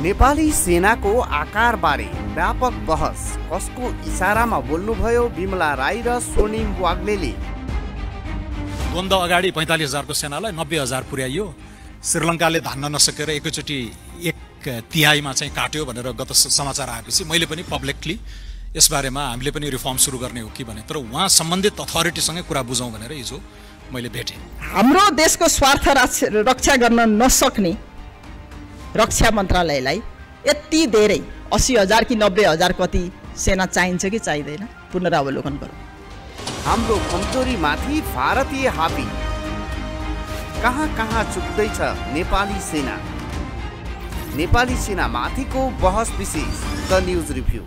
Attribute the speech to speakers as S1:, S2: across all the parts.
S1: नेपाली सेनाको आकारबारे व्यापक बहस, कसको इशारामा बोल्नुभयो बिमला राई र स्वर्णिम वाग्लेले।
S2: द्वन्द्व अगाडि 45,000 को सेनालाई 90,000 पुर्याइयो। श्रीलङ्काले धान्न नसकेर एकैचोटि 1/3 चाहिँ काट्यो भनेर गत समाचार आएपछि मैले पनि पब्लिकली यसबारेमा हामीले पनि रिफर्म सुरु गर्ने हो कि भने, तर उहाँ सम्बन्धित अथोरिटीसँगै कुरा बुझौँ भनेर हिजो मैले भेटेँ।
S3: हाम्रो देशको स्वार्थ रक्षा गर्न नसक्ने रक्षा मन्त्रालयलाई यति धेरै 80,000 कि 90,000 कति सेना चाहिन्छ कि चाहिँदैन, पुनरावलोकन गरौँ।
S1: हाम्रो कमजोरीमाथि भारतीय हाबी, कहाँ कहाँ चुक्दैछ नेपाली सेना? नेपाली सेना माथिको बहस विशेष द न्युज रिभ्यू।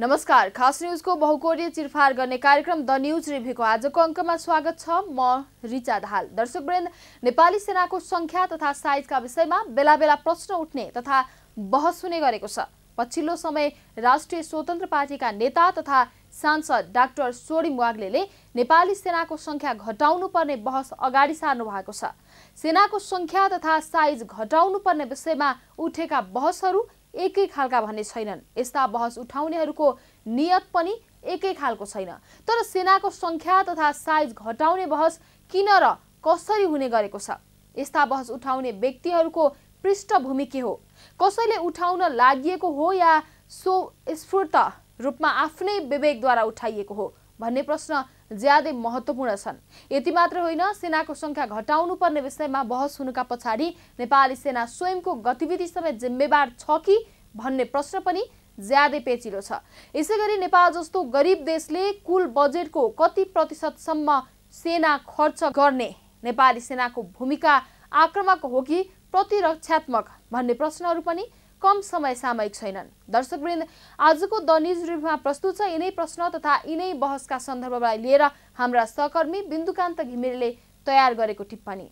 S4: नमस्कार, खास न्यूजको बहुकोणीय चिरफार गर्ने कार्यक्रम द न्यूज रिभ्यूको आजको अङ्कमा स्वागत छ। म रिचा दाहाल। दर्शकवृन्द, नेपाली सेनाको संख्या तथा साइजका विषयमा बेला बेला प्रश्न उठ्ने तथा बहस हुने गरेको छ। पछिल्लो समय राष्ट्रिय स्वतन्त्र पार्टीका नेता तथा सांसद डाक्टर स्वर्णिम वाग्लेले नेपाली सेनाको संख्या घटाउनु पर्ने बहस अगाडि सार्नु भएको छ। सेनाको संख्या तथा साइज घटाउनु पर्ने विषयमा उठेका बहसहरू एकै खालका भन्ने छैनन्। यस्ता बहस उठाउनेहरूको नियत पनि एकै खालको छैन। तर सेनाको संख्या तथा साइज घटाउने बहस किन र कसरी हुने गरेको छ? यस्ता बहस उठाउने व्यक्तिहरूको पृष्ठभूमि के हो? कसैले उठाउन लागिएको हो या स्वस्फूर्त रूपमा आफ्नै विवेकद्वारा उठाइएको हो भन्ने प्रश्न ज्यादै महत्त्वपूर्ण छन्। यति मात्र होइन, सेनाको संख्या घटाउनु पर्ने विषयमा बहस हुनुका पछाडि नेपाली सेना स्वयंको गतिविधि समेत जिम्मेवार छ कि भन्ने प्रश्न पनि ज्यादै पेचिलो छ। यसैगरी नेपाल जस्तो गरिब देशले कुल बजेटको कति प्रतिशतसम्म सेना खर्च गर्ने? नेपाली सेनाको भूमिका आक्रामक हो कि प्रतिरक्षात्मक भन्ने प्रश्नहरू पनि कम समय सामयिक छैनन्। दर्शकवृन्द, आजको द न्युज रिभ्यूमा प्रस्तुत छ यिनै प्रश्न तथा यिनै बहसका सन्दर्भलाई लिएर हाम्रा सहकर्मी बिन्दुकान्त घिमिरेले तयार गरेको टिप्पणी।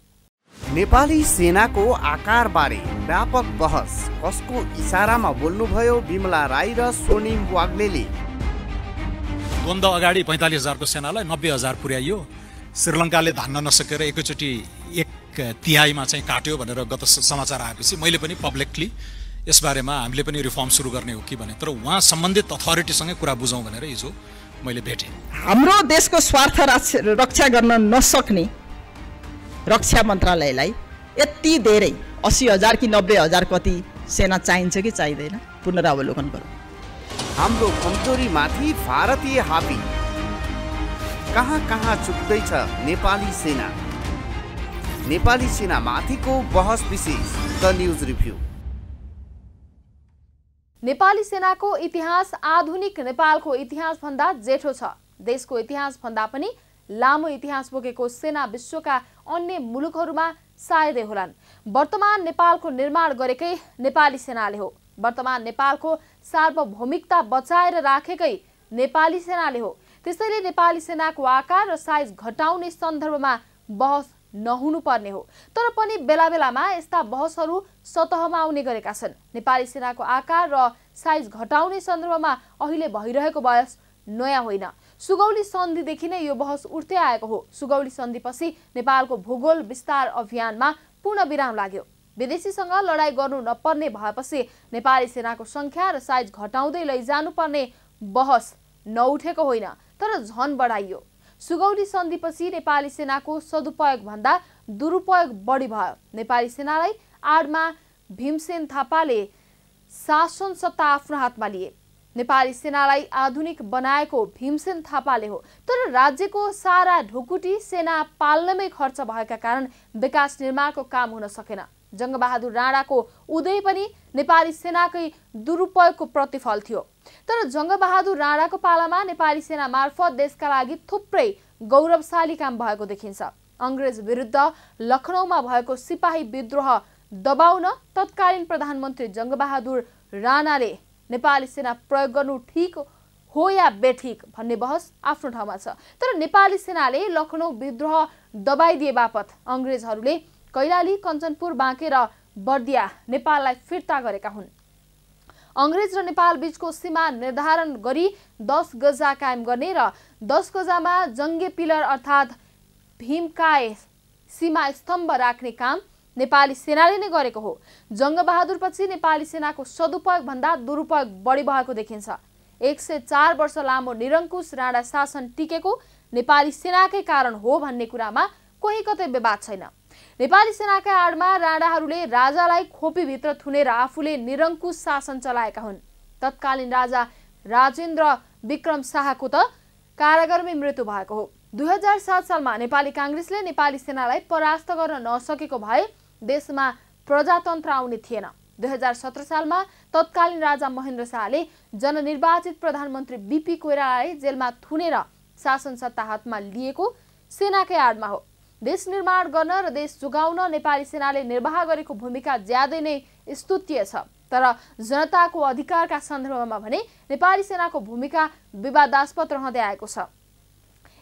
S1: नेपाली सेनाको आकारबारे व्यापक बहस, कसको इशारामा बोल्नुभयो बिमला राई र स्वर्णिम वाग्लेले।
S2: द्वन्द्व अगाडि 45,000 को सेनालाई 90,000 पुर्याइयो। श्रीलङ्काले धान्न नसकेर एकैचोटि 1/3 चाहिँ काट्यो भनेर गत समाचार आएपछि मैले पनि पब्लिकली यसबारेमा हामीले पनि रिफर्म सुरु गर्ने हो कि भने, तर उहाँ सम्बन्धित अथोरिटीसँगै कुरा बुझौँ भनेर हिजो मैले भेटेँ।
S3: हाम्रो देशको स्वार्थ रक्षा गर्न नसक्ने रक्षा मन्त्रालयलाई यति धेरै 80,000 कि 90,000 कति सेना चाहिन्छ कि चाहिँदैन, पुनरावलोकन गरौँ।
S1: हाम्रो कमजोरीमाथि भारतीय हाबी, कहाँ कहाँ चुक्दैछ नेपाली सेना? नेपाली सेना माथिको बहस विशेष द न्युज रिभ्यू।
S4: नेपाली सेनाको इतिहास आधुनिक नेपालको इतिहास भन्दा जेठो छ। देशको इतिहास भन्दा पनि लामो इतिहास बोकेको सेना विश्वका अन्य मुलुकहरूमा सायदै होलान्। वर्तमान नेपालको निर्माण गरेकै नेपाली सेनाले हो। वर्तमान नेपालको सार्वभौमिकता बचाएर राखेकै नेपाली सेनाले हो। त्यसैले नेपाली सेनाको आकार र साइज घटाउने सन्दर्भमा बहस नहुनु पर्ने हो। तर पनि बेला बेलामा यस्ता बहसहरू सतहमा आउने गरेका छन्। नेपाली सेनाको आकार र साइज घटाउने सन्दर्भमा अहिले भइरहेको बहस नयाँ होइन। सुगौली सन्धिदेखि नै यो बहस उठ्दै आएको हो। सुगौली सन्धिपछि नेपालको भूगोल विस्तार अभियानमा पूर्ण विराम लाग्यो। विदेशीसँग लडाईँ गर्नु नपर्ने भएपछि नेपाली सेनाको संख्या र साइज घटाउँदै लैजानुपर्ने बहस नउठेको होइन, तर झन बढाइयो। सुगौली सन्धिपछि नेपाली सेनाको सदुपयोग भन्दा दुरुपयोग बढी भयो। नेपाली सेनालाई आडमा भीमसेन थापाले शासन सत्ता आफ्नो हातमा लिए। नेपाली सेनालाई आधुनिक बनाएको भीमसेन थापाले हो, तर राज्यको सारा ढुकुटी सेना पाल्नमै खर्च भएका कारण विकास निर्माणको काम हुन सकेन। जङ्गबहादुर राणाको उदय पनि नेपाली सेनाकै दुरुपयोगको प्रतिफल थियो। तर जङ्गबहादुर राणाको पालामा नेपाली सेना मार्फत देशका लागि थुप्रै गौरवशाली काम भएको देखिन्छ। अंग्रेज विरुद्ध लखनऊमा भएको सिपाही विद्रोह दबाउन तत्कालीन प्रधानमन्त्री जङ्गबहादुर राणाले नेपाली सेना प्रयोग गर्नु ठिक हो या बेठिक भन्ने बहस आफ्नो ठाउँमा छ। तर नेपाली सेनाले लखनऊ विद्रोह दबाइदिए बापत अङ्ग्रेजहरूले कैलाली, कञ्चनपुर, बाँके र बर्दिया नेपाललाई फिर्ता गरेका हुन्। अङ्ग्रेज र नेपाल बीचको सीमा निर्धारण गरी 10 गजा कायम गर्ने र 10 गजामा जङ्गे पिलर अर्थात् भीमकाय सीमा स्तम्भ राख्ने काम नेपाली सेनाले नै गरेको हो। जङ्गबहादुरपछि नेपाली सेनाको सदुपयोग भन्दा दुरुपयोग बढी भएको देखिन्छ। 104 वर्ष लामो निरङ्कुश राणा शासन टिकेको नेपाली सेनाकै कारण हो भन्ने कुरामा कोही कतै विवाद छैन। नेपाली सेनाका आडमा राणाहरूले राजालाई खोपीभित्र थुनेर आफूले निरङ्कुश शासन चलाएका हुन्। तत्कालीन राजा राजेन्द्र विक्रम शाहको त कारागारमै मृत्यु भएको हो। 2007 सालमा नेपाली काङ्ग्रेसले नेपाली सेनालाई परास्त गर्न नसकेको भए देशमा प्रजातन्त्र आउने थिएन। 2017 सालमा तत्कालीन राजा महेन्द्र शाहले जननिर्वाचित प्रधानमन्त्री बीपी कोइरालालाई जेलमा थुनेर शासन सत्ता हातमा लिएको सेनाकै आडमा हो। देश निर्माण गर्न र देश जोगाउन नेपाली सेनाले निर्वाह गरेको भूमिका ज्यादै नै स्तुत्य छ। तर जनताको अधिकारका सन्दर्भमा भने नेपाली सेनाको भूमिका विवादास्पद रहँदै आएको छ।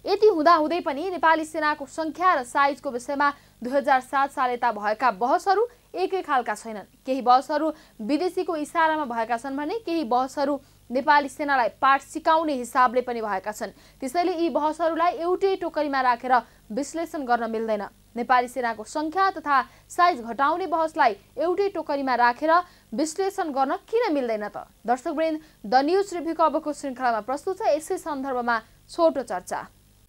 S4: यति हुँदाहुँदै पनि नेपाली सेनाको संख्या र साइजको विषयमा 2007 साल यता भएका बहसहरू एकै खालका छैनन्। केही बहसहरू विदेशीको इसारामा भएका छन् भने केही बहसहरू नेपाली सेनालाई पाठ सिकाउने हिसाबले पनि भएका छन्। त्यसैले यी बहसहरूलाई एउटै टोकरीमा राखेर विश्लेषण गर्न मिल्दैन। नेपाली सेनाको संख्या तथा साइज घटाउने बहसलाई एउटै टोकरीमा राखेर विश्लेषण गर्न किन मिल्दैन त? दर्शकवृन्द, द न्यूज रिभ्यूको अबको श्रृङ्खलामा प्रस्तुत छ यसै सन्दर्भमा छोटो चर्चा।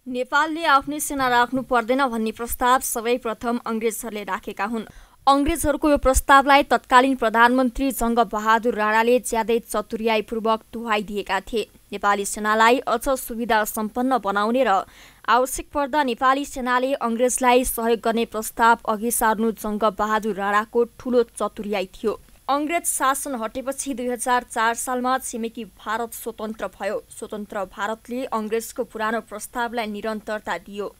S5: नेपालले आफ्नै सेना राख्नु पर्दैन भन्ने प्रस्ताव सर्वप्रथम अङ्ग्रेजहरूले राखेका हुन्। अङ्ग्रेजहरूको यो प्रस्तावलाई तत्कालीन प्रधानमन्त्री जङ्गबहादुर राणाले ज्यादै चतुर्याइपूर्वक दुहाइदिएका थिए। नेपाली सेनालाई अझ सुविधा सम्पन्न बनाउने र आवश्यक पर्दा नेपाली सेनाले अङ्ग्रेजलाई सहयोग गर्ने प्रस्ताव अघि सार्नु जङ्गबहादुर राणाको ठूलो चतुर्याइ थियो। अङ्ग्रेज शासन हटेपछि 2004 सालमा छिमेकी भारत स्वतन्त्र भयो। स्वतन्त्र भारतले अङ्ग्रेजको पुरानो प्रस्तावलाई निरन्तरता दियो।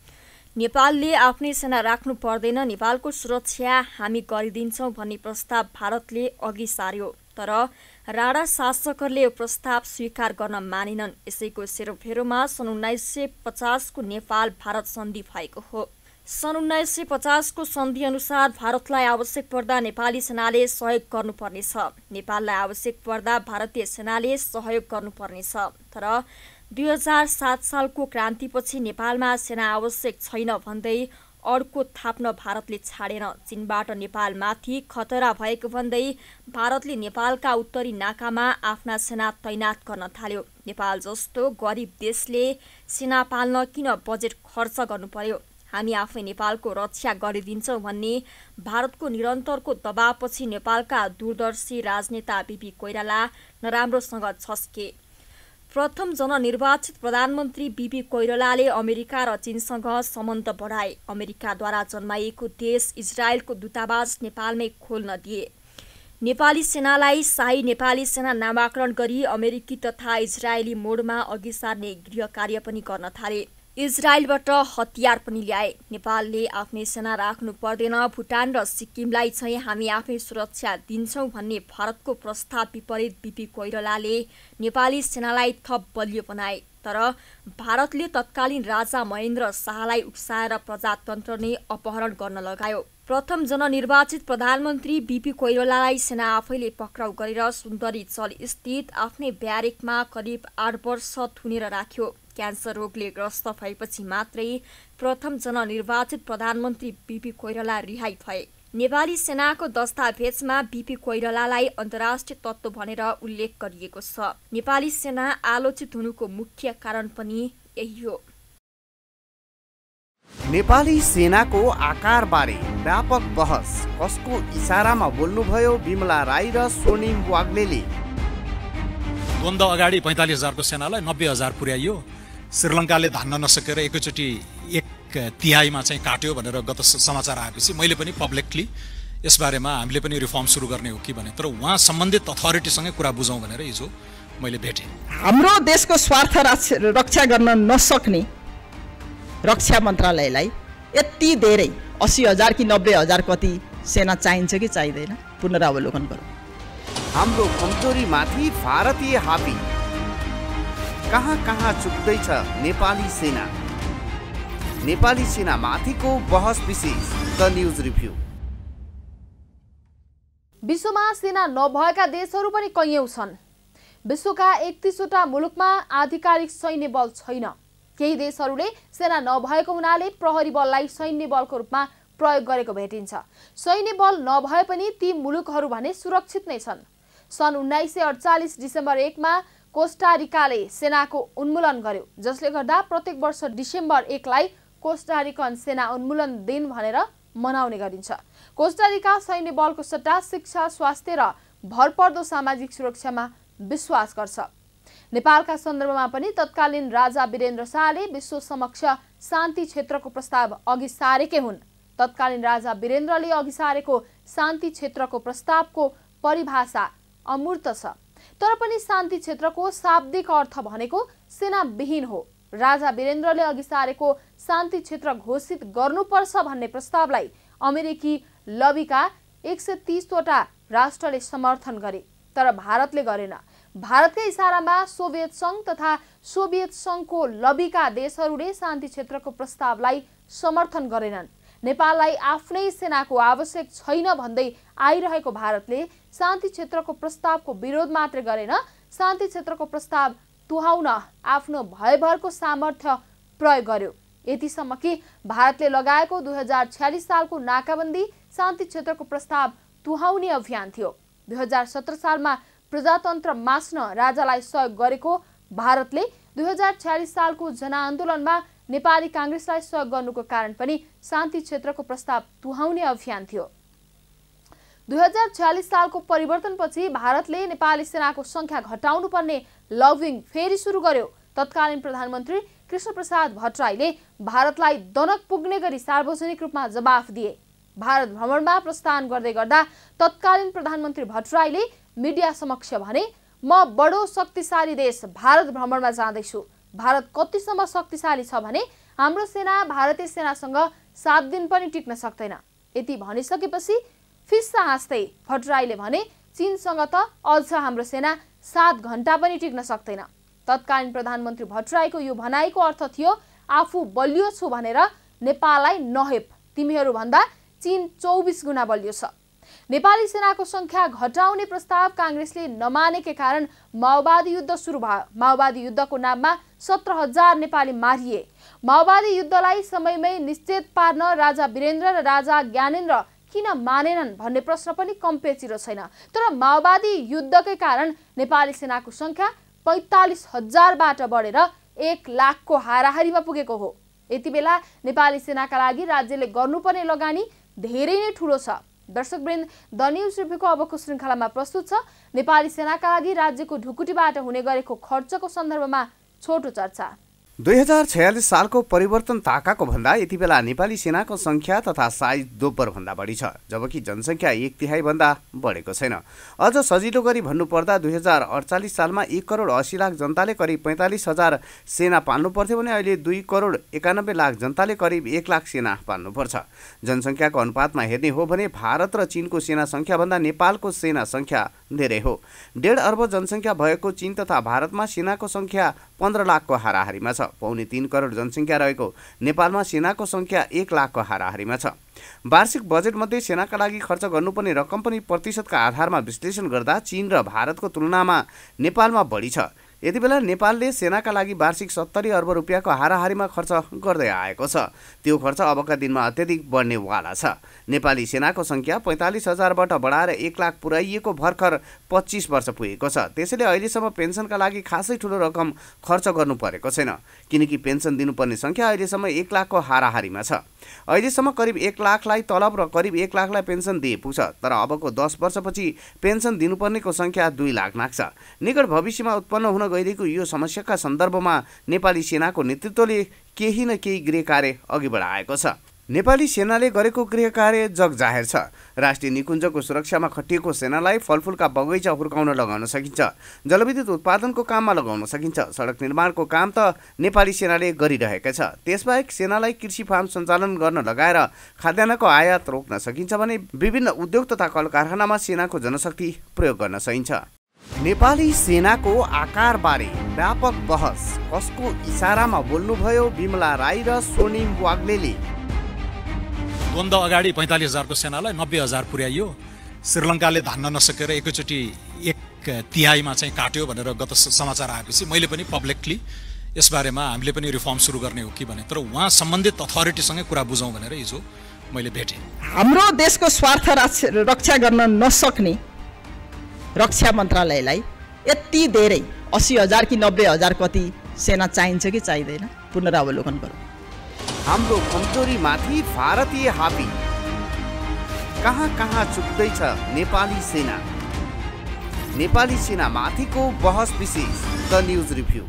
S5: नेपालले आफ्नै सेना राख्नु पर्दैन, नेपालको सुरक्षा हामी गरिदिन्छौँ भन्ने प्रस्ताव भारतले अघि सार्यो। तर राणा शासकहरूले यो प्रस्ताव स्वीकार गर्न मानेनन्। यसैको सेरोफेरोमा सन् 1950 को नेपाल भारत सन्धि भएको हो। सन् 1950 को सन्धि अनुसार भारतलाई आवश्यक पर्दा नेपाली सेनाले सहयोग गर्नुपर्नेछ, नेपाललाई आवश्यक पर्दा भारतीय सेनाले सहयोग गर्नुपर्नेछ। तर 2007 सालको क्रान्तिपछि नेपालमा सेना आवश्यक छैन भन्दै अर्को थाप्न भारतले छाडेन। चीनबाट नेपालमाथि खतरा भएको भन्दै भारतले नेपालका उत्तरी नाकामा आफ्ना सेना तैनात गर्न थाल्यो। नेपाल जस्तो गरिब देशले सेना पाल्न किन बजेट खर्च गर्नु पर्यो? हामी आफै नेपालको रक्षा गरिदिन्छौँ भन्ने भारतको निरन्तरको दबावपछि नेपालका दूरदर्शी राजनेता बीपी कोइराला नराम्रोसँग छस्के। प्रथम जननिर्वाचित प्रधानमन्त्री बीपी कोइरालाले अमेरिका र चीनसँग सम्बन्ध बढाए। अमेरिकाद्वारा जन्माइएको देश इजरायलको दूतावास नेपालमै खोल्न दिए। नेपाली सेनालाई शाही नेपाली सेना नामाकरण गरी अमेरिकी तथा इजरायली मोडमा अघि सार्ने गृह कार्य पनि गर्न थाले। इजरायलबाट हतियार पनि ल्याए। नेपालले आफ्नै सेना राख्नु पर्दैन, भुटान र सिक्किमलाई चाहिँ हामी आफै सुरक्षा दिन्छौँ भन्ने भारतको प्रस्ताव विपरीत बीपी कोइरालाले नेपाली सेनालाई थप बलियो बनाए। तर भारतले तत्कालीन राजा महेन्द्र शाहलाई उक्साएर प्रजातन्त्र नै अपहरण गर्न लगायो। प्रथम जननिर्वाचित प्रधानमन्त्री बीपी कोइरालालाई सेना आफैले पक्राउ गरेर सुन्दरी चल स्थित आफ्नै ब्यारेकमा करिब 8 वर्ष थुनेर राख्यो। क्यान्सर रोगले ग्रस्त भएपछि मात्रै प्रथम जननिर्वाचित प्रधानमन्त्री बीपी कोइराला रिहाई भए। नेपाली सेनाको दस्तावेजमा बीपी कोइरालालाई अन्तर्राष्ट्रिय तत्त्व भनेर उल्लेख गरिएको छ। नेपाली सेना आलोचित हुनुको मुख्य कारण पनि यही हो।
S1: नेपाली सेनाको आकारबारे व्यापक बहस कसको इसारामा बोल्नुभयो बिमला राई र स्वर्णिम वाग्लेले?
S2: द्वन्द अगाडि 45,000 को सेनालाई 90,000 पुर्याइयो। श्रीलङ्काले धान्न नसकेर एकैचोटि 1/3 चाहिँ काट्यो भनेर गत समाचार आएपछि मैले पनि पब्लिकली यसबारेमा हामीले पनि रिफर्म सुरु गर्ने हो कि भने, तर उहाँ सम्बन्धित अथोरिटीसँगै कुरा बुझौँ भनेर हिजो मैले भेटेँ।
S3: हाम्रो देशको स्वार्थ रक्षा गर्न नसक्ने रक्षा मन्त्रालयलाई यति धेरै 80,000 कि 90,000 कति सेना चाहिन्छ कि चाहिँदैन पुनरावलोकन गरौँ।
S1: हाम्रो कमजोरीमाथि भारतीय हाबी, कहाँ कहाँ चुक्दैछ नेपाली सेना? नेपाली सेना माथिको बहस विशेष द न्युज रिभ्यू।
S4: विश्वमा सेना नभएका देशहरू पनि कैयौं छन्। विश्वका 31वटा मुलुकमा आधिकारिक सैन्य बल छैन। केही देशहरूले सेना नभएको हुनाले प्रहरी बललाई सैन्य बलको रूपमा प्रयोग गरेको भेटिन्छ। सैन्य बल नभए पनि ती मुलुकहरू भने सुरक्षित नै छन्। सन् 1948 डिसेम्बर 1 मा कोस्टारिकाले सेनाको उन्मूलन गर्यो, जसले गर्दा प्रत्येक वर्ष डिसेम्बर 1 लाई कोस्टारिकन सेना उन्मूलन दिन भनेर मनाउने गरिन्छ। कोस्टारिका सैन्य बलको सट्टा शिक्षा, स्वास्थ्य र भरपर्दो सामाजिक सुरक्षामा विश्वास गर्छ। नेपालका सन्दर्भमा पनि तत्कालीन राजा वीरेन्द्र शाहले विश्व समक्ष शान्ति क्षेत्रको प्रस्ताव अघि सारेकै हुन्। तत्कालीन राजा वीरेन्द्रले अघि सारेको शान्ति क्षेत्रको प्रस्तावको परिभाषा अमूर्त छ, तर पनि शान्ति क्षेत्रको शाब्दिक अर्थ भनेको सेनाविहीन हो। राजा वीरेन्द्रले अघि सारेको शान्ति क्षेत्र घोषित गर्नुपर्छ भन्ने प्रस्तावलाई अमेरिकी लबीका 130 वटा राष्ट्रले समर्थन गरे, तर भारतले गरेन। भारतकै इसारामा सोभियत सङ्घ तथा सोभियत सङ्घको लबीका देशहरूले शान्ति क्षेत्रको प्रस्तावलाई समर्थन गरेनन्। नेपाललाई आफ्नै सेनाको आवश्यक छैन भन्दै आइरहेको भारतले शान्ति क्षेत्रको प्रस्तावको विरोध मात्रै गरेन, शान्ति क्षेत्रको प्रस्ताव तुहाउन आफ्नो भयभरको सामर्थ्य प्रयोग गर्यो। यतिसम्म कि भारतले लगाएको 2046 सालको नाकाबन्दी शान्ति क्षेत्रको प्रस्ताव तुहाउने अभियान थियो। 2017 सालमा प्रजातन्त्र मास्न राजालाई सहयोग गरेको भारतले 2046 सालको जनआन्दोलनमा नेपाली काङ्ग्रेसलाई सहयोग गर्नुको कारण पनि शान्ति क्षेत्रको प्रस्ताव तुहाउने अभियान थियो। 2046 सालको परिवर्तनपछि भारतले नेपाली सेनाको संख्या घटाउनु पर्ने लबिङ फेरि सुरु गर्यो। तत्कालीन प्रधानमन्त्री कृष्णप्रसाद भट्टराईले भारतलाई दनक पुग्ने गरी सार्वजनिक रूपमा जवाफ दिए। भारत भ्रमणमा प्रस्थान गर्दै गर्दा तत्कालीन प्रधानमन्त्री भट्टराईले मिडिया समक्ष भने, म बडो शक्तिशाली देश भारत भ्रमणमा जाँदैछु। भारत कतिसम्म शक्तिशाली छ भने हाम्रो सेना भारतीय सेनासँग 7 दिन पनि टिक्न सक्दैन। यति भनिसकेपछि फिस्सा हाँस्दै भट्टराईले भने, चीनसँग त अझ हाम्रो सेना 7 घण्टा पनि टिक्न सक्दैन। तत्कालीन प्रधानमन्त्री भट्टराईको यो भनाइको अर्थ थियो, आफू बलियो छु भनेर नेपाललाई नहेप, तिमीहरू भन्दा चीन 24 गुणा बलियो छ। नेपाली सेनाको संख्या घटाउने प्रस्ताव काङ्ग्रेसले नमानेकै कारण माओवादी युद्ध सुरु भयो। माओवादी युद्धको नाममा 17,000 नेपाली मारिए। माओवादी युद्धलाई समयमै निश्चित पार्न राजा वीरेन्द्र र राजा ज्ञानेन्द्र किन मानेनन् भन्ने प्रश्न पनि कम पेचिलो छैन। तर माओवादी युद्धकै कारण नेपाली सेनाको संख्या 45,000बाट बढेर 1 लाखको हाराहारीमा पुगेको हो। यति बेला नेपाली सेनाका लागि राज्यले गर्नुपर्ने लगानी धेरै नै ठूलो छ। दर्शकवृन्द, द न्युज रिभ्यूको अबको श्रृङ्खलामा प्रस्तुत छ नेपाली सेनाका लागि राज्यको ढुकुटीबाट हुने गरेको खर्चको सन्दर्भमा छोटो चर्चा।
S1: 2046 सालको परिवर्तन ताकाको भन्दा यति बेला नेपाली सेनाको संख्या तथा साइज दोब्बर भन्दा बढी छ, जबकि जनसङ्ख्या 1/3 भन्दा बढेको छैन। अझ सजिलो गरी भन्नुपर्दा 2048 सालमा 1,80,00,000 जनताले करिब 45,000 सेना पाल्नु पर्थ्यो भने अहिले 2,91,00,000 जनताले करिब 1 लाख सेना पाल्नुपर्छ। जनसङ्ख्याको अनुपातमा हेर्ने हो भने भारत र चीनको सेना संख्याभन्दा नेपालको सेना संख्या धेरै हो। 1.5 अर्ब जनसङ्ख्या भएको चीन तथा भारतमा सेनाको संख्या 15 लाखको हाराहारीमा छ। 3.25 करोड जनसङ्ख्या रहेको नेपालमा सेनाको संख्या 1 लाखको हाराहारीमा छ। वार्षिक बजेटमध्ये सेनाका लागि खर्च गर्नुपर्ने रकम पनि प्रतिशतका आधारमा विश्लेषण गर्दा चीन र भारतको तुलनामा नेपालमा बढी छ। यति बेला नेपालले सेनाका लागि वार्षिक 70 अर्ब रुपियाँको हाराहारीमा खर्च गर्दै आएको छ। त्यो खर्च अबका दिनमा अत्यधिक बढ्नेवाला छ। नेपाली सेनाको संख्या 45,000बाट बढाएर 1 लाख पुर्याइएको भर्खर 25 वर्ष पुगेको छ। त्यसैले अहिलेसम्म पेन्सनका लागि खासै ठुलो रकम खर्च गर्नु परेको छैन, किनकि पेन्सन दिनुपर्ने संख्या अहिलेसम्म 1 लाखको हाराहारीमा छ। अहिलेसम्म करिब 1 लाखलाई तलब र करिब 1 लाखलाई पेन्सन दिए पुग्छ, तर अबको 10 वर्षपछि पेन्सन दिनुपर्नेको संख्या 2 लाख नाग्छ। निकट भविष्यमा उत्पन्न हुन गइरहेको यो समस्याका सन्दर्भमा नेपाली सेनाको नेतृत्वले केही न केही गृह कार्य अघि बढाएको छ। नेपाली सेनाले गरेको गृह कार्य जग जाहेर छ। राष्ट्रिय निकुञ्जको सुरक्षामा खटिएको सेनालाई फलफुलका बगैँचा हुर्काउन लगाउन सकिन्छ, जलविद्युत उत्पादनको काममा लगाउन सकिन्छ, सडक निर्माणको काम त नेपाली सेनाले गरिरहेका छ। त्यसबाहेक सेनालाई कृषि फार्म सञ्चालन गर्न लगाएर खाद्यान्नको आयात रोक्न सकिन्छ भने विभिन्न उद्योग तथा कल कारखानामा सेनाको जनशक्ति प्रयोग गर्न सकिन्छ। नेपाली सेनाको आकारबारे व्यापक बहस, कसको इसारामा बोल्नुभयो बिमला राई र स्वर्णिम वाग्लेले।
S2: द्वन्द्व अगाडि 45,000 को सेनालाई 90,000 पुर्याइयो। श्रीलङ्काले धान्न नसकेर एकैचोटि 1/3 चाहिँ काट्यो भनेर गत समाचार आएपछि मैले पनि पब्लिकली यसबारेमा हामीले पनि रिफर्म सुरु गर्ने हो कि भने, तर उहाँ सम्बन्धित अथोरिटीसँगै कुरा बुझौँ भनेर हिजो मैले भेटेँ।
S3: हाम्रो देशको स्वार्थ रक्षा गर्न नसक्ने रक्षा मन्त्रालयलाई यति धेरै 80,000 कि 90,000 कति सेना चाहिन्छ कि चाहिँदैन, पुनरावलोकन गरौँ।
S1: हाम्रो कमजोरीमाथि भारतीय हाबी, कहाँ चुक्दैछ नेपाली सेना? नेपाली सेना माथिको बहस विशेष द न्युज रिभ्यू।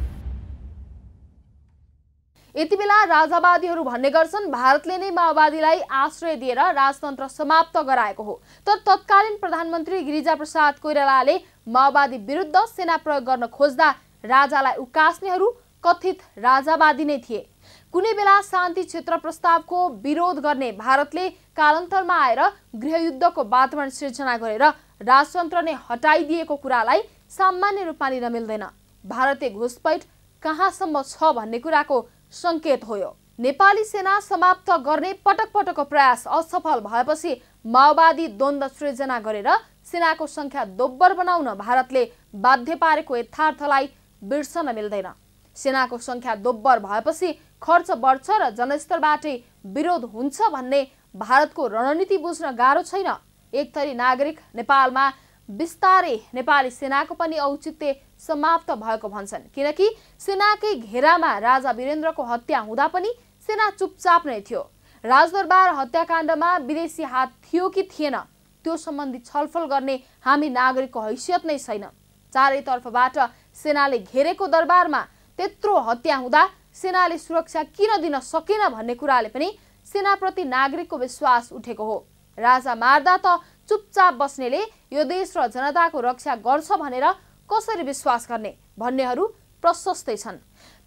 S4: यति बेला राजावादीहरू भन्ने गर्छन् भारतले नै माओवादीलाई आश्रय दिएर राजतन्त्र समाप्त गराएको हो, तर तत्कालीन प्रधानमन्त्री गिरिजाप्रसाद कोइरालाले माओवादी विरुद्ध सेना प्रयोग गर्न खोज्दा राजालाई उकास्नेहरू कथित राजावादी नै थिए। कुनै बेला शान्ति क्षेत्र प्रस्तावको विरोध गर्ने भारतले कालान्तरमा आएर गृहयुद्धको वातावरण सिर्जना गरेर राजतन्त्र नै हटाइदिएको कुरालाई सामान्य रूपमा लिन मिल्दैन। भारतीय घुसपैठ कहाँसम्म छ भन्ने कुराको संकेत हो यो। नेपाली सेना समाप्त गर्ने पटक पटकको प्रयास असफल भएपछि माओवादी द्वन्द्व सृजना गरेर सेनाको संख्या दोब्बर बनाउन भारतले बाध्य पारेको यथार्थलाई बिर्सन मिल्दैन। सेनाको संख्या दोब्बर भएपछि खर्च बढ्छ र जनस्तरबाटै विरोध हुन्छ भन्ने भारतको रणनीति बुझ्न गाह्रो छैन। एक थरी नागरिक नेपालमा बिस्तारै नेपाली सेनाको पनि औचित्य समाप्त भएको भन्छन्, किनकि सेनाकै घेरामा राजा वीरेन्द्रको हत्या हुँदा पनि सेना चुपचाप नै थियो। राजदरबार हत्याकाण्डमा विदेशी हात थियो कि थिएन त्यो सम्बन्धी छलफल गर्ने हामी नागरिकको हैसियत नै छैन। चारैतर्फबाट सेनाले घेरेको दरबारमा त्यत्रो हत्या हुँदा सेनाले सुरक्षा किन दिन सकेन भन्ने कुराले पनि सेनाप्रति नागरिकको विश्वास उठेको हो। राजा मार्दा त चुपचाप बस्नेले यो देश र जनताको रक्षा गर्छ भनेर कसरी विश्वास गर्ने भन्नेहरू प्रशस्तै छन्।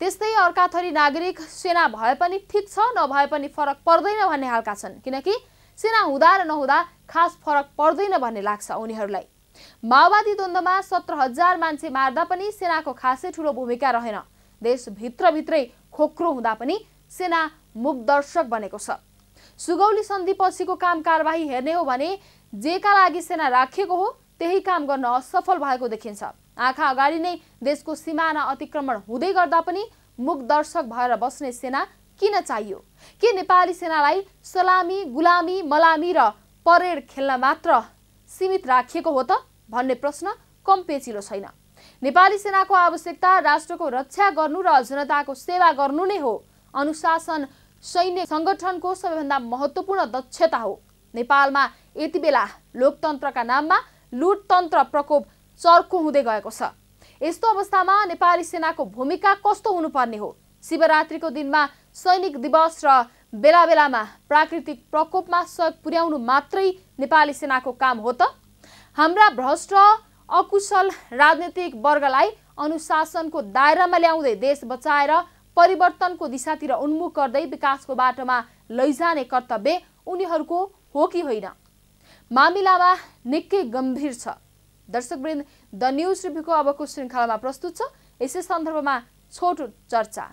S4: त्यस्तै अर्का थरी नागरिक सेना भए पनि ठिक छ नभए पनि फरक पर्दैन भन्ने हालका छन्, किनकि सेना हुँदा र नहुँदा खास फरक पर्दैन भन्ने लाग्छ उनीहरूलाई। माओवादी द्वन्द्वमा 17,000 मान्छे मार्दा पनि सेनाको खासै ठुलो भूमिका रहेन। देशभित्रभित्रै खोक्रो हुँदा पनि सेना मूकदर्शक बनेको छ। सुगौली सन्धि पछिको काम कारबाही हेर्ने हो भने जेका लागि सेना राखिएको हो त्यही काम गर्न असफल भएको देखिन्छ। आँखा अगाडि नै देशको सिमाना अतिक्रमण हुँदै गर्दा पनि मूकदर्शक भएर बस्ने सेना किन चाहियो? के नेपाली सेनालाई सलामी, गुलामी, मलामी र परेड खेल्न मात्र सीमित राखिएको हो त भन्ने प्रश्न कम पेचिलो छैन। नेपाली सेनाको आवश्यकता राष्ट्रको रक्षा गर्नु र जनताको सेवा गर्नु नै हो। अनुशासन सैन्य संगठनको सबैभन्दा महत्त्वपूर्ण दक्षता हो। नेपालमा यति बेला लोकतन्त्रका नाममा लुटतन्त्र प्रकोप चर्को हुँदै गएको छ। यस्तो अवस्थामा नेपाली सेनाको भूमिका कस्तो हुनुपर्ने हो? शिवरात्रिको दिनमा सैनिक दिवस र बेला बेलामा प्राकृतिक प्रकोपमा सहयोग पुर्याउनु मात्रै नेपाली सेनाको काम हो त? हाम्रा भ्रष्ट अकुशल राजनीतिक वर्गलाई अनुशासनको दायरामा ल्याउँदै देश बचाएर परिवर्तनको दिशातिर उन्मुख गर्दै विकासको बाटोमा लैजाने कर्तव्य उनीहरूको हो कि होइन? मामिलामा निकै गम्भीर छ। दर्शकवृन्द, द न्युज रिभ्यूको अबको श्रृङ्खलामा प्रस्तुत छ यसै सन्दर्भमा छोटो चर्चा।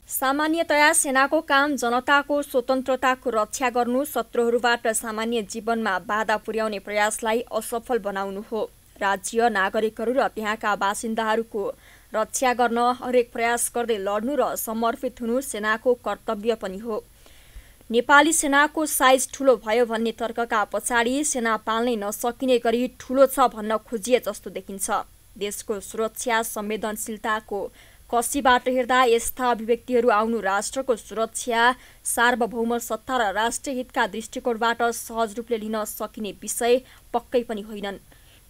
S5: सामान्यतया सेनाको काम जनताको स्वतन्त्रताको रक्षा गर्नु, शत्रुहरूबाट सामान्य जीवनमा बाधा पुर्याउने प्रयासलाई असफल बनाउनु हो। राज्य, नागरिकहरू र त्यहाँका बासिन्दाहरूको रक्षा गर्न हरेक प्रयास गर्दै लड्नु र समर्पित हुनु सेनाको कर्तव्य पनि हो। नेपाली सेनाको साइज ठुलो भयो भन्ने तर्कका पछाडि सेना पाल्नै नसकिने गरी ठुलो छ भन्न खोजिए जस्तो देखिन्छ। देशको सुरक्षा संवेदनशीलताको कसीबाट हेर्दा यस्ता अभिव्यक्तिहरू आउनु राष्ट्रको सुरक्षा, सार्वभौम सत्ता र राष्ट्रिय हितका दृष्टिकोणबाट सहज रूपले लिन सकिने विषय पक्कै पनि होइनन्।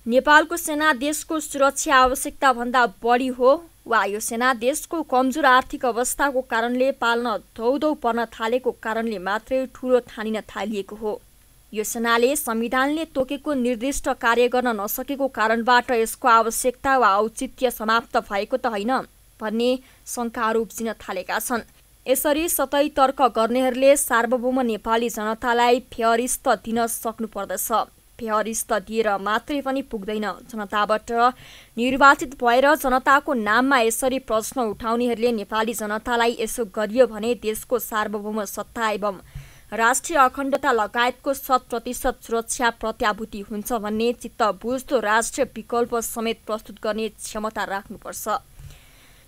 S5: नेपालको सेना देशको सुरक्षा आवश्यकता भन्दा बढी हो वा यो सेना देशको कमजोर आर्थिक अवस्थाको कारणले पाल्न धौधौ पर्न थालेको कारणले मात्रै ठूलो ठानिन थालिएको हो? यो सेनाले संविधानले तोकेको निर्दिष्ट कार्य गर्न नसकेको कारणबाट यसको आवश्यकता वा औचित्य समाप्त भएको त होइन भन्ने शङ्काहरू उब्जिन थालेका छन्। यसरी सतै तर्क गर्नेहरूले सार्वभौम नेपाली जनतालाई फेहरिस्त दिन सक्नुपर्दछ। फेहरिस्त दिएर मात्रै पनि पुग्दैन। जनताबाट निर्वाचित भएर जनताको नाममा यसरी प्रश्न उठाउनेहरूले नेपाली जनतालाई यसो गरियो भने देशको सार्वभौम सत्ता एवं राष्ट्रिय अखण्डता लगायतको 100% सुरक्षा प्रत्याभूति हुन्छ भन्ने चित्त बुझ्दो राष्ट्रिय विकल्प समेत प्रस्तुत गर्ने क्षमता राख्नुपर्छ।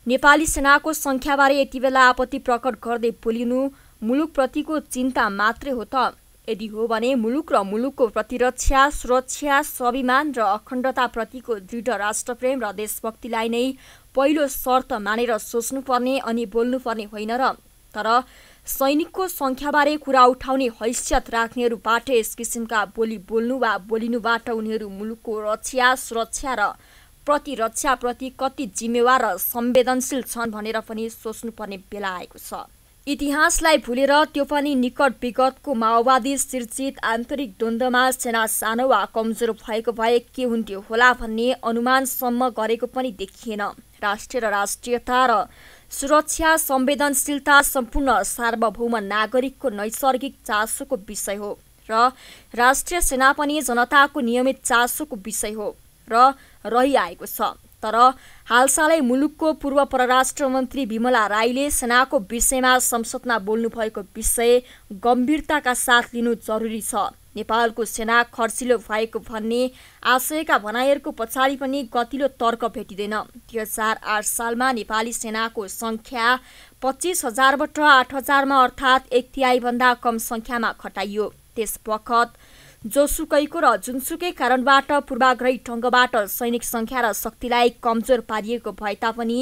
S5: नेपाली सेनाको सङ्ख्याबारे यति बेला आपत्ति प्रकट गर्दै बोलिनु मुलुकप्रतिको चिन्ता मात्रै हो त? यदि हो भने मुलुक र मुलुकको प्रतिरक्षा, सुरक्षा, स्वाभिमान र अखण्डताप्रतिको दृढ राष्ट्रप्रेम र देशभक्तिलाई नै पहिलो शर्त मानेर सोच्नुपर्ने अनि बोल्नुपर्ने होइन र? तर सैनिकको सङ्ख्याबारे कुरा उठाउने हैसियत राख्नेहरूबाट यस किसिमका बोली बोल्नु वा बोलिनुबाट उनीहरू मुलुकको रक्षा, सुरक्षा र प्रतिरक्षाप्रति कति जिम्मेवार र संवेदनशील छन् भनेर पनि सोच्नुपर्ने बेला आएको छ। इतिहासलाई भुलेर त्यो पनि निकट विगतको माओवादी सिर्जित आन्तरिक द्वन्द्वमा सेना सानो वा कमजोर भएको भए के हुन्थ्यो होला भन्ने अनुमानसम्म गरेको पनि देखिएन। राष्ट्रिय र राष्ट्रियता र सुरक्षा, संवेदनशीलता सम्पूर्ण सार्वभौम नागरिकको नैसर्गिक चासोको विषय हो र राष्ट्रिय सेना पनि जनताको नियमित चासोको विषय हो र रहिआएको छ। तर हालसालै मुलुकको पूर्व परराष्ट्र मन्त्री विमला राईले सेनाको विषयमा संसदमा बोल्नुभएको विषय गम्भीरताका साथ लिनु जरुरी छ। नेपालको सेना खर्चिलो भएको भन्ने आशयका भनाइहरूको पछाडि पनि गतिलो तर्क भेटिँदैन। 2008 सालमा नेपाली सेनाको सङ्ख्या 25,000बाट 8,000मा अर्थात् 1/3 भन्दा कम सङ्ख्यामा खटाइयो। त्यस बखत जोसुकैको र जुनसुकै कारणबाट पूर्वाग्रही ढङ्गबाट सैनिक सङ्ख्या र शक्तिलाई कमजोर पारिएको भए तापनि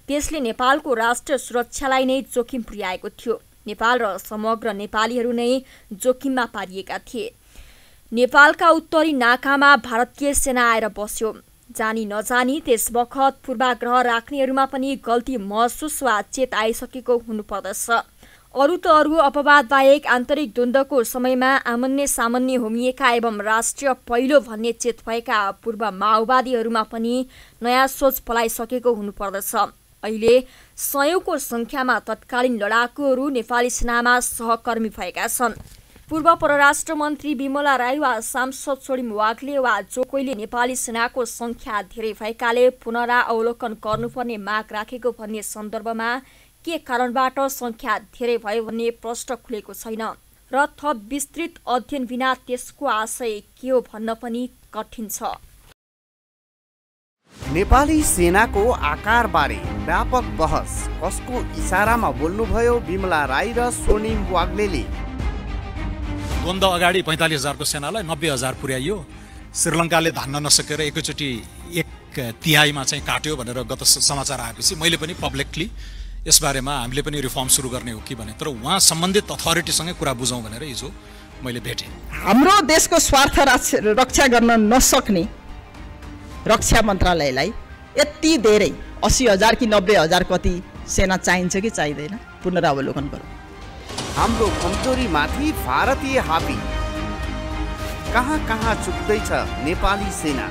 S5: त्यसले नेपालको राष्ट्रिय सुरक्षालाई नै जोखिम पुर्याएको थियो। नेपाल र समग्र नेपालीहरू नै जोखिममा पारिएका थिए। नेपालका उत्तरी नाकामा भारतीय सेना आएर बस्यो। जानी नजानी त्यस बखत पूर्वाग्रह राख्नेहरूमा पनि गल्ती महसुस वा चेत आइसकेको हुनुपर्दछ। अरू त अरू अपवाद बाहेक आन्तरिक द्वन्द्वको समयमा आमन्य सामान्य होमिएका एवं राष्ट्रिय पहिलो भन्ने चेत भएका पूर्व माओवादीहरूमा पनि नयाँ सोच पलाइसकेको हुनुपर्दछ। अहिले सयौंको सङ्ख्यामा तत्कालीन लडाकुहरू नेपाली सेनामा सहकर्मी भएका छन्। पूर्व परराष्ट्र मन्त्री विमला राई वा सांसद छोडिम वाग्ले वा जो कोहीले नेपाली सेनाको सङ्ख्या धेरै भएकाले पुनरावलोकन गर्नुपर्ने माग राखेको भन्ने सन्दर्भमा के कारणबाट सङ्ख्या धेरै भयो भन्ने प्रश्न खुलेको छैन र थप विस्तृत अध्ययन बिना त्यसको आशय के हो भन्न पनि कठिन छ।
S1: नेपाली सेनाको आकारबारे व्यापक बहस कसको इसारामा बोल्नुभयो विमला राई र स्वर्णिम वाग्लेले?
S2: द्वन्द्व अगाडि 45,000को सेनालाई 90,000 पुर्याइयो। श्रीलङ्काले धान्न नसकेर एकैचोटि 1/3 चाहिँ काट्यो भनेर गत समाचार आएपछि मैले पनि पब्लिकली यसबारेमा हामीले पनि रिफर्म सुरु गर्ने हो कि भने, तर उहाँ सम्बन्धित अथोरिटीसँगै कुरा बुझौँ भनेर हिजो मैले भेटेँ।
S3: हाम्रो देशको स्वार्थ रक्षा गर्न नसक्ने रक्षा मन्त्रालयलाई यति धेरै 80,000 कि 90,000 कति सेना चाहिन्छ कि चाहिँदैन? पुनरावलोकन गरौँ।
S1: हाम्रो कमजोरीमाथि भारतीय हाबी कहाँ कहाँ चुक्दैछ नेपाली सेना?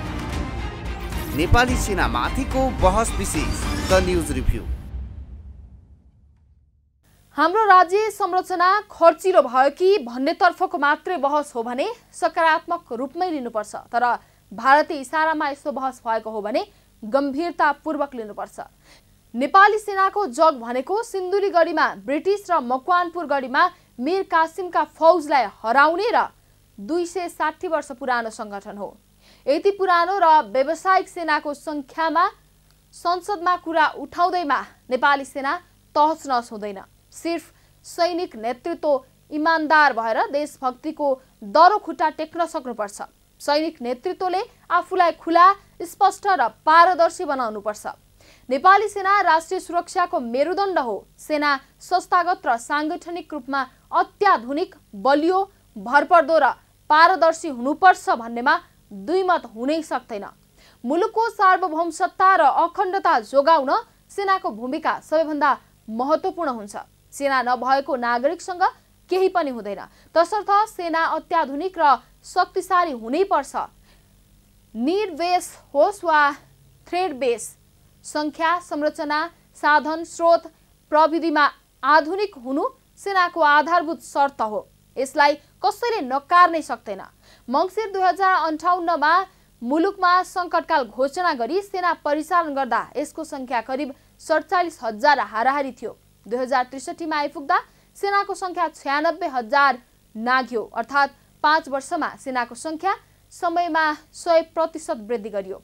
S1: नेपाली सेना माथिको बहस विशेष द न्युज रिभ्यू।
S4: हाम्रो राज्य संरचना खर्चिलो भयो कि भन्नेतर्फको मात्रै बहस हो भने सकारात्मक रूपमै लिनुपर्छ। तर भारतीय इसारामा यस्तो बहस भएको हो भने गम्भीरतापूर्वक लिनुपर्छ। नेपाली सेनाको जग भनेको सिन्धुलीगढीमा ब्रिटिस र मकवानपुर गढीमा मीर कासिमका फौजलाई हराउने र 260 वर्ष पुरानो संगठन हो। यति पुरानो र व्यावसायिक सेनाको संख्यामा संसदमा कुरा उठाउँदैमा नेपाली सेना तहस नहस हुँदैन। सिर्फ सैनिक नेतृत्व इमानदार भएर देशभक्तिको दरो खुट्टा टेक्न सक्नुपर्छ। सैनिक नेतृत्वले आफूलाई खुला, स्पष्ट र पारदर्शी बनाउनुपर्छ। नेपाली सेना राष्ट्रिय सुरक्षाको मेरुदण्ड हो। सेना संस्थागत र सांगठनिक रूपमा अत्याधुनिक, बलियो, भरपर्दो र पारदर्शी हुनुपर्छ भन्नेमा दुई मत हुनै सक्दैन। मुलुकको सार्वभौम सत्ता र अखण्डता जोगाउन सेनाको भूमिका सबैभन्दा महत्त्वपूर्ण हुन्छ। सेना नभएको नागरिकसँग केही पनि हुँदैन। तसर्थ सेना अत्याधुनिक र शक्तिशाली हुनै पर्छ। नीड बेस होस् वा थ्रेड बेस, संख्या, संरचना, साधन, स्रोत, प्रविधिमा आधुनिक हुनु सेनाको आधारभूत शर्त हो। यसलाई कसैले नकार्नै सक्दैन। मङ्सिर 2058 मा मुलुकमा सङ्कटकाल घोषणा गरी सेना परिचालन गर्दा यसको सङ्ख्या करिब 47,000 हाराहारी थियो। 2063 मा आइपुग्दा सेनाको सङ्ख्या 96,000 नाग्यो। अर्थात् 5 वर्षमा सेनाको सङ्ख्या समयमा 100% वृद्धि गरियो।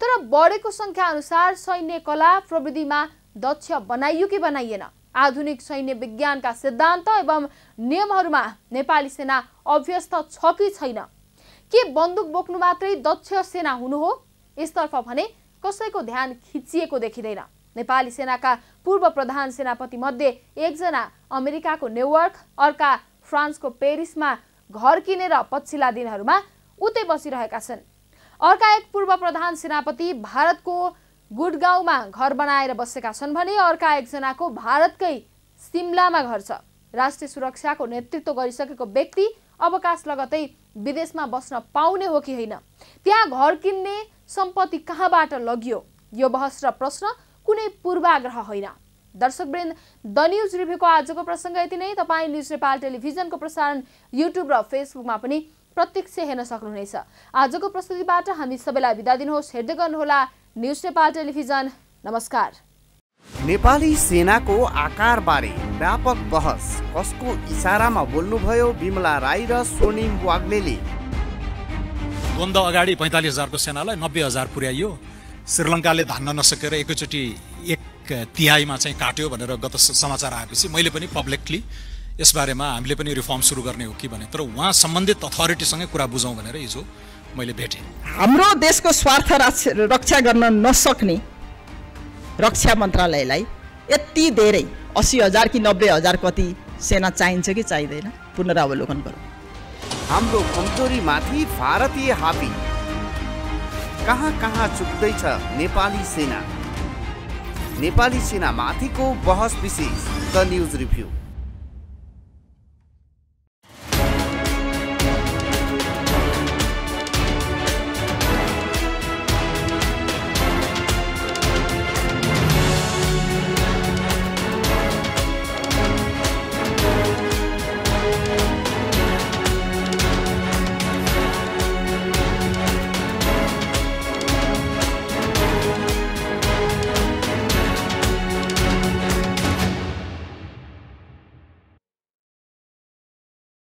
S4: तर बढेको सङ्ख्या अनुसार सैन्य कला प्रविधिमा दक्ष बनाइयो कि बनाइएन? आधुनिक सैन्य विज्ञानका सिद्धान्त एवं नियमहरूमा नेपाली सेना अभ्यस्त छ कि छैन? के बन्दुक बोक्नु मात्रै दक्ष सेना हुनु हो? यसतर्फ भने कसैको ध्यान खिचिएको देखिँदैन। नेपाली सेनाका पूर्व प्रधान सेनापति मध्ये एकजना अमेरिकाको न्युयोर्क, अर्का फ्रान्सको पेरिसमा घर किनेर पछिल्ला दिनहरूमा उतै बसिरहेका छन्। अर्का एक पूर्व प्रधान सेनापति भारतको गुडगाउँमा घर बनाएर बसेका छन् भने अर्का एकजनाको भारतकै सिमलामा घर छ। राष्ट्रिय सुरक्षाको नेतृत्व गरिसकेको व्यक्ति अवकाश लगतै विदेशमा बस्न पाउने हो कि होइन? त्यहाँ घर किन्ने सम्पत्ति कहाँबाट लगियो? यो बहस र प्रश्न कुनै पूर्वाग्रह होइन। दर्शकवृन्द, द न्युज रिभ्यूको आजको प्रसङ्ग यति नै। तपाईँ न्युज नेपाल टेलिभिजनको प्रसारण युट्युब र फेसबुकमा पनि प्रत्यक्ष हेर्न सक्नुहुनेछ। आजको प्रस्तुतिबाट हामी सबैलाई बिदा दिनुहोस्। हेर्दै गर्नुहोला न्युज नेपाल टेलिभिजन। नमस्कार।
S1: नेपाली सेनाको आकारबारे व्यापक बहस कसको इसारामा बोल्नुभयो बिमला राई र स्वर्णिम वाग्लेले?
S2: द्वन्द्व अगाडि 45,000 को सेनालाई 90,000 पुर्याइयो। श्रीलङ्काले धान्न नसकेर एकैचोटि 1/3 चाहिँ काट्यो भनेर गत समाचार आएपछि मैले पनि पब्लिकली यसबारेमा हामीले पनि रिफर्म सुरु गर्ने हो कि भने, तर उहाँ सम्बन्धित अथोरिटीसँगै कुरा बुझौँ भनेर हिजो मैले भेटेँ।
S3: हाम्रो देशको स्वार्थ रक्षा गर्न नसक्ने रक्षा मन्त्रालयलाई यति धेरै 80,000 कि 90,000 कति सेना चाहिन्छ कि चाहिँदैन? पुनरावलोकन गरौँ।
S1: हाम्रो कमजोरीमाथि भारतीय हाबी कहाँ चुक्दैछ नेपाली सेना? नेपाली सेना माथिको बहस विशेष द न्युज रिभ्यू।